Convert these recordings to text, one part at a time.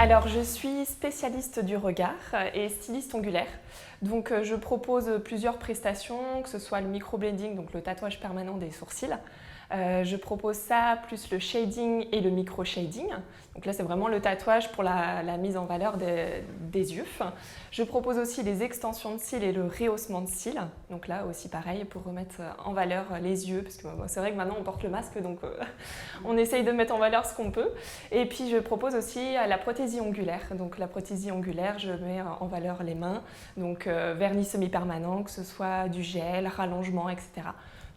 Alors, je suis spécialiste du regard et styliste ongulaire. Donc, je propose plusieurs prestations, que ce soit le microblading, donc le tatouage permanent des sourcils. Je propose ça, plus le shading et le micro-shading. Donc là, c'est vraiment le tatouage pour la mise en valeur des yeux. Je propose aussi les extensions de cils et le rehaussement de cils. Donc là aussi, pareil, pour remettre en valeur les yeux, parce que c'est vrai que maintenant, on porte le masque, donc on essaye de mettre en valeur ce qu'on peut. Et puis, je propose aussi la prothésie ongulaire. Donc la prothésie ongulaire, je mets en valeur les mains, donc vernis semi-permanent, que ce soit du gel, rallongement, etc.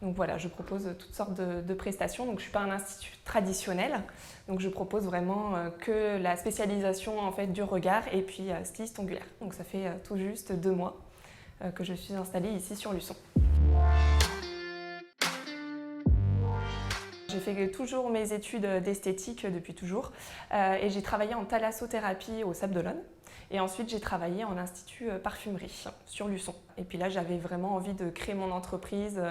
Donc voilà, je propose toutes sortes de prestations. Donc je ne suis pas un institut traditionnel, donc je propose vraiment que la spécialisation en fait, du regard et puis styliste ongulaire. Donc ça fait tout juste 2 mois que je suis installée ici sur Luçon. J'ai fait toujours mes études d'esthétique depuis toujours et j'ai travaillé en thalassothérapie au Sable d'Olonne. Et ensuite, j'ai travaillé en institut parfumerie sur Luçon. Et puis là, j'avais vraiment envie de créer mon entreprise.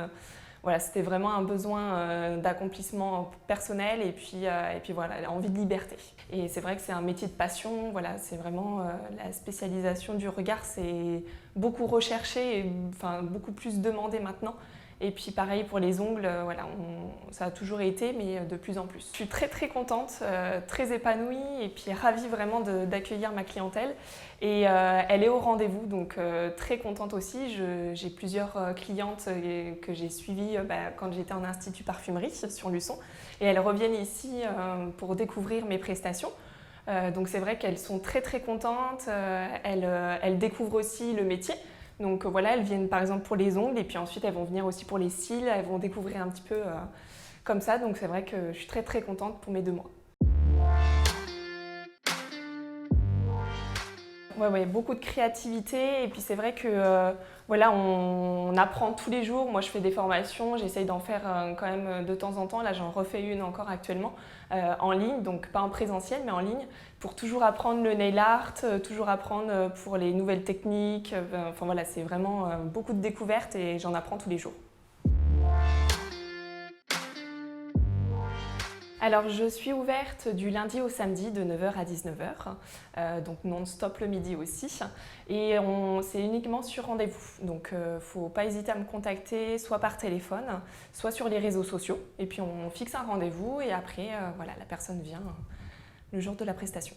Voilà, c'était vraiment un besoin d'accomplissement personnel et puis voilà, envie de liberté. Et c'est vrai que c'est un métier de passion. Voilà, c'est vraiment la spécialisation du regard, c'est beaucoup recherché et enfin, beaucoup plus demandé maintenant. Et puis pareil pour les ongles, voilà, ça a toujours été, mais de plus en plus. Je suis très contente, très épanouie et puis ravie vraiment d'accueillir ma clientèle. Et elle est au rendez-vous, donc très contente aussi. J'ai plusieurs clientes que j'ai suivies quand j'étais en institut parfumerie sur Luçon. Et elles reviennent ici pour découvrir mes prestations. Donc c'est vrai qu'elles sont très contentes, elles découvrent aussi le métier. Donc voilà, elles viennent par exemple pour les ongles et puis ensuite elles vont venir aussi pour les cils, elles vont découvrir un petit peu comme ça. Donc c'est vrai que je suis très contente pour mes 2 mois. Ouais, beaucoup de créativité et puis c'est vrai que voilà, on apprend tous les jours. Moi je fais des formations, j'essaye d'en faire quand même de temps en temps. Là j'en refais une encore actuellement en ligne, donc pas en présentiel mais en ligne, pour toujours apprendre le nail art, toujours apprendre pour les nouvelles techniques. Enfin voilà, c'est vraiment beaucoup de découvertes et j'en apprends tous les jours. Alors, je suis ouverte du lundi au samedi de 9 h à 19 h, donc non-stop le midi aussi. Et c'est uniquement sur rendez-vous. Donc, il ne faut pas hésiter à me contacter, soit par téléphone, soit sur les réseaux sociaux. Et puis, on fixe un rendez-vous et après, voilà, la personne vient le jour de la prestation.